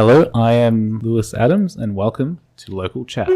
Hello, I am Lewis Adams, and welcome to Local Chats.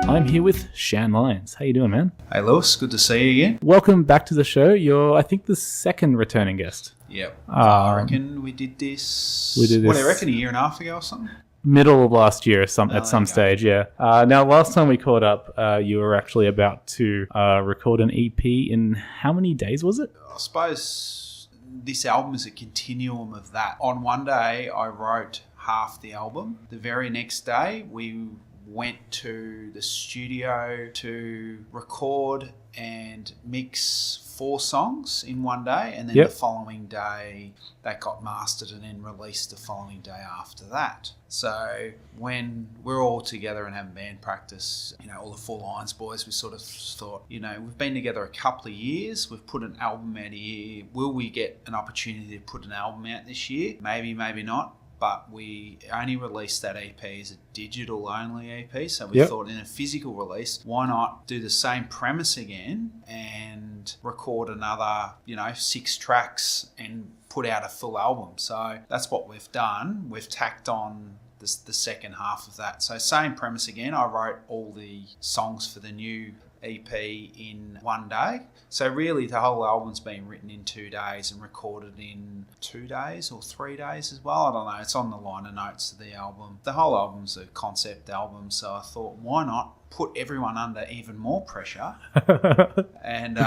I'm here with Shann Lions. How you doing, man? Hey, Lewis. Good to see you again. Welcome back to the show. You're, I think, the second returning guest. Yep. I reckon we did this... What do you reckon, a year and a half ago or something? Middle of last year at some stage, yeah. Now, last time we caught up, you were actually about to record an EP in how many days was it? I suppose this album is a continuum of that. On one day, I wrote half the album. The very next day, we went to the studio to record and mix 4 songs in one day, and then the following day that got mastered and then released the following day after that. So when we're all together and having band practice, all the 4 Lions boys, we sort of thought, we've been together a couple of years, we've put an album out a year. Will we get an opportunity to put an album out this year? Maybe, maybe not. But we only released that EP as a digital-only EP, so we thought in a physical release, why not do the same premise again and record another, 6 tracks and put out a full album. So that's what we've done. We've tacked on the second half of that. So same premise again. I wrote all the songs for the new EP in one day. So really the whole album's been written in 2 days and recorded in 2 days or 3 days as well. I don't know. It's on the liner notes of the album. The whole album's a concept album, so I thought, why not put everyone under even more pressure and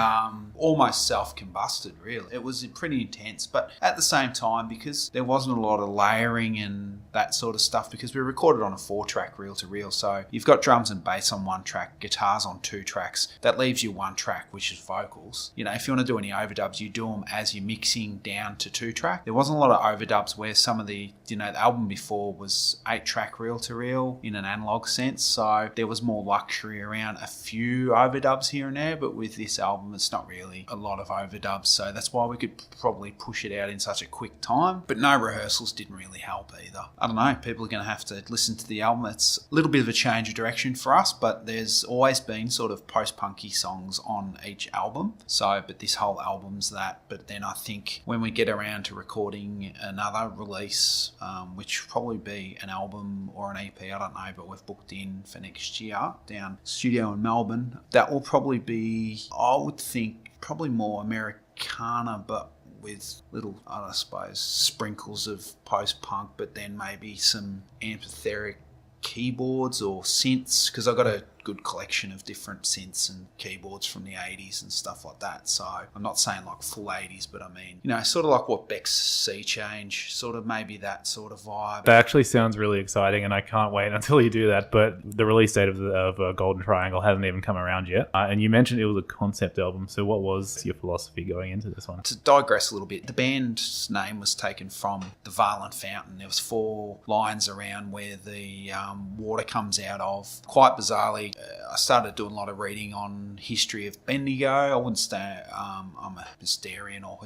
almost self-combusted, really. It was pretty intense, but at the same time, because there wasn't a lot of layering and that sort of stuff, because we recorded on a 4-track reel-to-reel, so you've got drums and bass on 1 track, guitars on 2 tracks. That leaves you 1 track, which is vocals. If you want to do any overdubs, you do them as you're mixing down to 2-track. There wasn't a lot of overdubs where some of the album before was 8-track reel-to-reel in an analog sense, so there was more luxury around a few overdubs here and there, but with this album it's not really a lot of overdubs, so that's why we could probably push it out in such a quick time. But no rehearsals didn't really help either. I don't know, people are going to have to listen to the album. It's a little bit of a change of direction for us, but there's always been sort of post-punky songs on each album, but this whole album's that. But then I think when we get around to recording another release, which will probably be an album or an EP, I don't know, but we've booked in for next year down studio in Melbourne, that will probably be, I would think, probably more Americana, but with little, I suppose, sprinkles of post-punk, but then maybe some empathetic keyboards or synths, because I've got a good collection of different synths and keyboards from the 80s and stuff like that. So I'm not saying like full 80s, but I mean, sort of like what Beck's Sea Change, sort of maybe that sort of vibe. That actually sounds really exciting, and I can't wait until you do that. But the release date of Golden Triangle hasn't even come around yet. And you mentioned it was a concept album. So what was your philosophy going into this one? To digress a little bit, the band's name was taken from the Violent Fountain. There was 4 lines around where the water comes out of. Quite bizarrely, I started doing a lot of reading on history of Bendigo. I wouldn't say I'm a historian or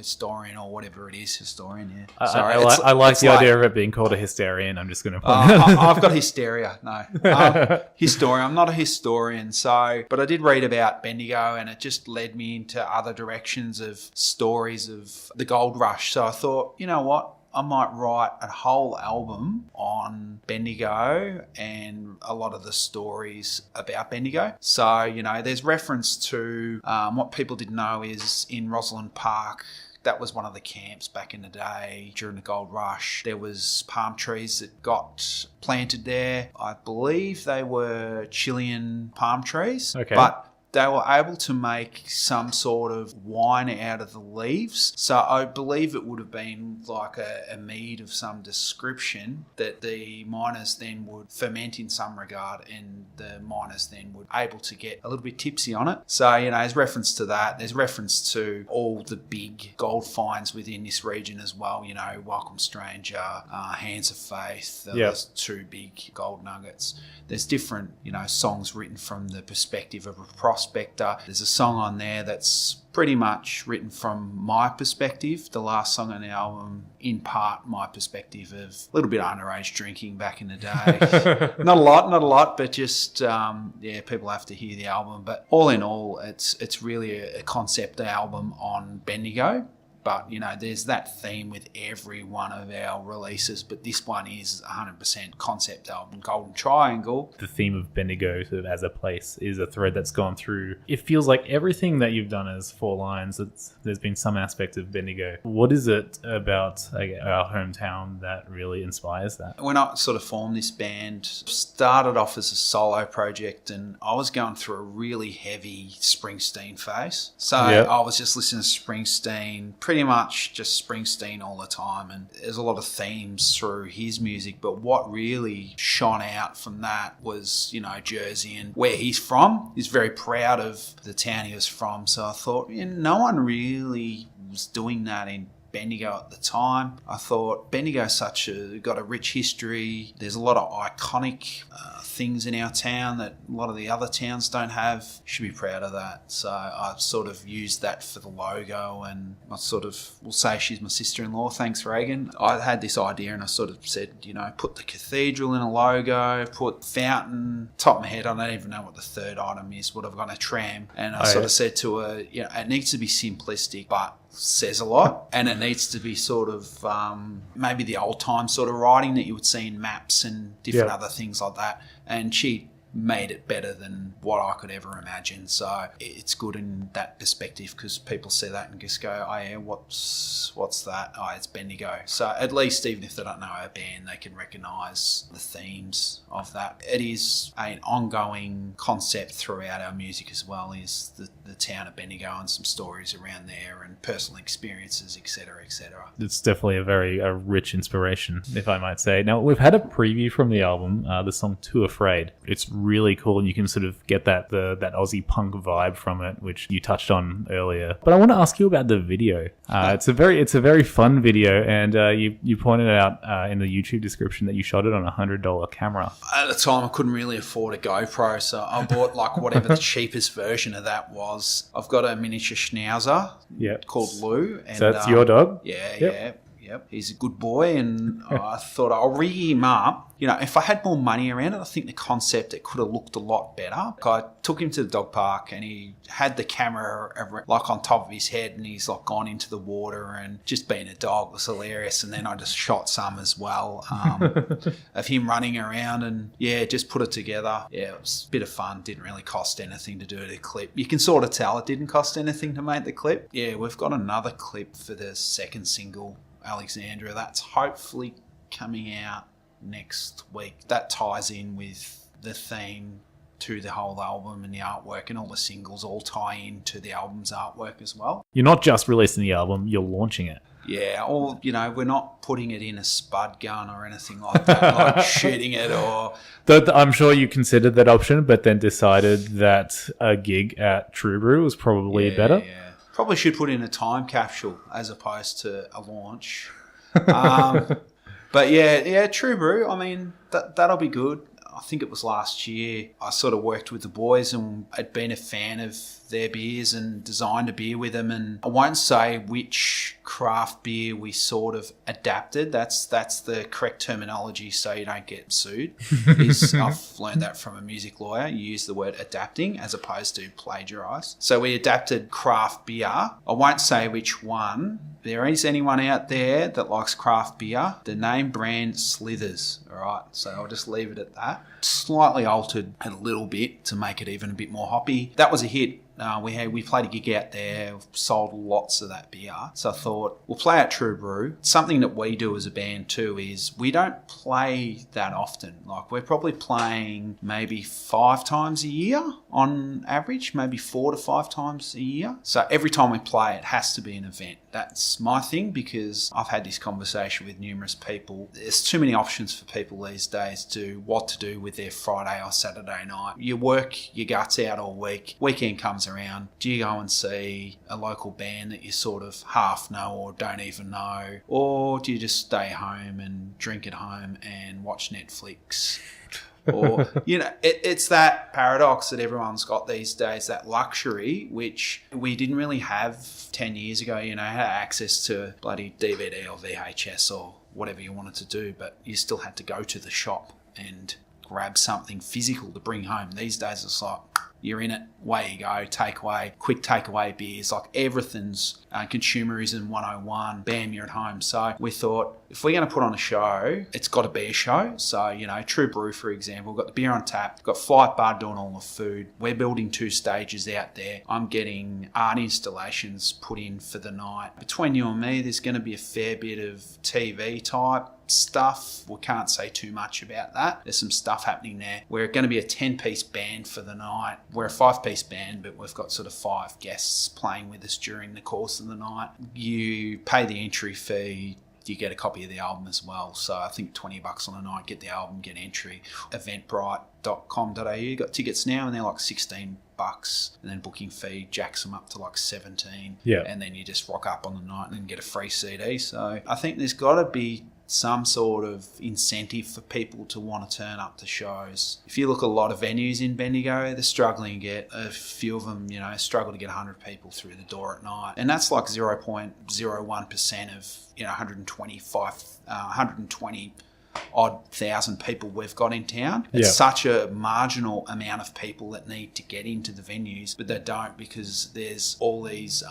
whatever it is. Historian, yeah. Sorry, I like the idea of it being called a hysterian. I'm just going to... I've got hysteria. No. Historian. I'm not a historian. But I did read about Bendigo, and it just led me into other directions of stories of the gold rush. So I thought, you know what? I might write a whole album on Bendigo and a lot of the stories about Bendigo. So, there's reference to what people didn't know is in Rosalind Park, that was one of the camps back in the day during the gold rush. There was palm trees that got planted there. I believe they were Chilean palm trees. Okay. But they were able to make some sort of wine out of the leaves. So I believe it would have been like a mead of some description that the miners then would ferment in some regard, and the miners then would able to get a little bit tipsy on it. So, there's reference to that. There's reference to all the big gold finds within this region as well. Welcome Stranger, Hands of Faith, those 2 big gold nuggets. There's different, songs written from the perspective of a prospector Prospector. There's a song on there that's pretty much written from my perspective. The last song on the album, in part, my perspective of a little bit of underage drinking back in the day. Not a lot, but just, people have to hear the album. But all in all, it's really a concept album on Bendigo. But, there's that theme with every one of our releases. But this one is 100% concept album, Golden Triangle. The theme of Bendigo sort of as a place is a thread that's gone through. It feels like everything that you've done as Four Lions, there's been some aspect of Bendigo. What is it about our hometown that really inspires that? When I sort of formed this band, started off as a solo project, and I was going through a really heavy Springsteen phase. So I was just listening to Springsteen, pretty much just Springsteen all the time, and there's a lot of themes through his music, but what really shone out from that was, Jersey and where he's from. He's very proud of the town he was from, so I thought, no one really was doing that in Bendigo at the time. I thought Bendigo's got a rich history. There's a lot of iconic things in our town that a lot of the other towns don't have. Should be proud of that. So I sort of used that for the logo, and I will say she's my sister-in-law. Thanks, Reagan. I had this idea and I sort of said, put the cathedral in a logo, put fountain. Top of my head, I don't even know what the third item is. What I've got a tram, and I said to her, it needs to be simplistic, but says a lot, and it needs to be sort of maybe the old time sort of writing that you would see in maps and different other things like that. And she made it better than what I could ever imagine. So it's good in that perspective, because people see that and just go, oh yeah, what's that? Oh, it's Bendigo. So at least even if they don't know our band, they can recognise the themes of that. It is an ongoing concept throughout our music as well, is the town of Bendigo and some stories around there and personal experiences, etc., etc. It's definitely a rich inspiration, if I might say. Now, we've had a preview from the album, the song Too Afraid. It's really cool, and you can sort of get that Aussie punk vibe from it, which you touched on earlier. But I want to ask you about the video. It's a very fun video, and you pointed out in the YouTube description that you shot it on a $100 camera. At the time, I couldn't really afford a GoPro, so I bought whatever the cheapest version of that was. I've got a miniature schnauzer called Lou. And, so that's your dog? Yep. He's a good boy, and I thought I'll rig him up. If I had more money around it, I think the concept, it could have looked a lot better. I took him to the dog park, and he had the camera on top of his head, and he's gone into the water, and just being a dog was hilarious. And then I just shot some as well of him running around, and just put it together. It was a bit of fun. Didn't really cost anything to do the clip. You can sort of tell it didn't cost anything to make the clip. We've got another clip for the second single, Alexandra. That's hopefully coming out next week. That ties in with the theme to the whole album, and the artwork and all the singles all tie into the album's artwork as well. You're not just releasing the album, you're launching it. Yeah, or, we're not putting it in a spud gun or anything like that, like shooting it or... I'm sure you considered that option, but then decided that a gig at True Brew was probably better. Yeah. Probably should put in a time capsule as opposed to a launch. But True Brew, I mean, that'll be good. I think it was last year. I sort of worked with the boys and I'd been a fan of their beers and designed a beer with them. And I won't say which craft beer we sort of adapted. That's the correct terminology, so you don't get sued. I've learned that from a music lawyer. You use the word adapting as opposed to plagiarise. So we adapted craft beer. I won't say which one. If there is anyone out there that likes craft beer, the name brand Slithers, all right? So I'll just leave it at that. Slightly altered a little bit to make it even a bit more hoppy. That was a hit. We played a gig out there, sold lots of that beer. So I thought, we'll play at True Brew. Something that we do as a band too is we don't play that often. We're probably playing maybe 5 times a year on average, maybe 4 to 5 times a year. So every time we play, it has to be an event. That's my thing, because I've had this conversation with numerous people. There's too many options for people these days to what to do with their Friday or Saturday night. You work your guts out all week. Weekend comes around. Do you go and see a local band that you sort of half know or don't even know? Or do you just stay home and drink at home and watch Netflix? Or, it's that paradox that everyone's got these days, that luxury, which we didn't really have 10 years ago. Had access to bloody DVD or VHS or whatever you wanted to do, but you still had to go to the shop and grab something physical to bring home. These days it's like, you're in it, away you go, takeaway, quick takeaway beers, like everything's consumerism 101, bam, you're at home. So we thought, if we're going to put on a show, it's got to be a show. So, True Brew, for example, we've got the beer on tap, we've got Flight Bar doing all the food. We're building 2 stages out there. I'm getting art installations put in for the night. Between you and me, there's going to be a fair bit of TV type stuff. We can't say too much about that. There's some stuff happening there. We're going to be a 10-piece band for the night. We're a 5-piece band, but we've got sort of 5 guests playing with us during the course of the night. You pay the entry fee, you get a copy of the album as well. So I think $20 on a night, get the album, get entry. Eventbrite.com.au, got tickets now and they're like $16, and then booking fee jacks them up to like 17. Yeah. And then you just rock up on the night and then get a free CD. So I think there's got to be some sort of incentive for people to want to turn up to shows. If you look at a lot of venues in Bendigo, they're struggling to get a few of them, struggle to get 100 people through the door at night. And that's like 0.01% of, 120 odd thousand people we've got in town. It's such a marginal amount of people that need to get into the venues, but they don't, because there's all these,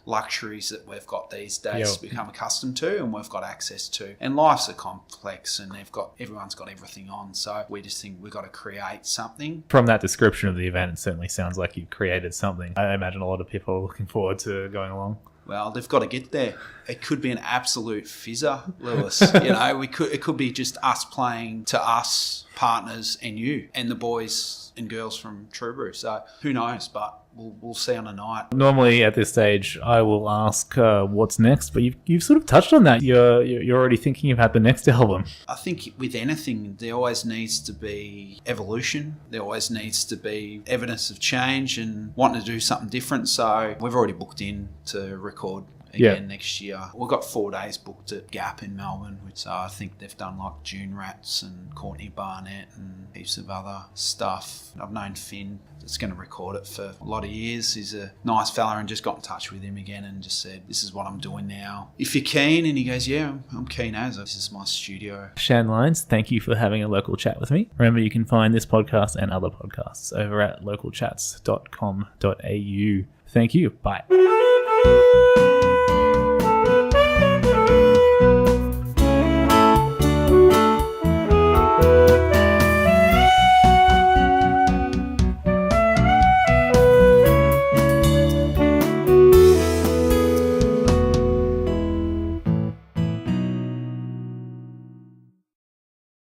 luxuries that we've got these days to become accustomed to and we've got access to. And life's a complex and everyone's got everything on. So we just think we've got to create something. From that description of the event, it certainly sounds like you've created something. I imagine a lot of people are looking forward to going along. Well, they've got to get there. It could be an absolute fizzer, Lewis. It could be just us playing to us, partners, and you, and the boys and girls from True Brew. So who knows? But we'll see on the night. Normally at this stage, I will ask what's next, but you've sort of touched on that. You're already thinking about the next album. I think with anything, there always needs to be evolution. There always needs to be evidence of change and wanting to do something different. So we've already booked in to record again next year. We've got 4 days booked at Gap in Melbourne, so I think they've done like June Rats and Courtney Barnett and heaps of other stuff. I've known Finn that's going to record it for a lot of years. He's a nice fella, and just got in touch with him again and just said, this is what I'm doing now. If you're keen, and he goes, yeah, I'm keen as. This is my studio. Shann Lions, thank you for having a local chat with me. Remember, you can find this podcast and other podcasts over at localchats.com.au. Thank you. Bye.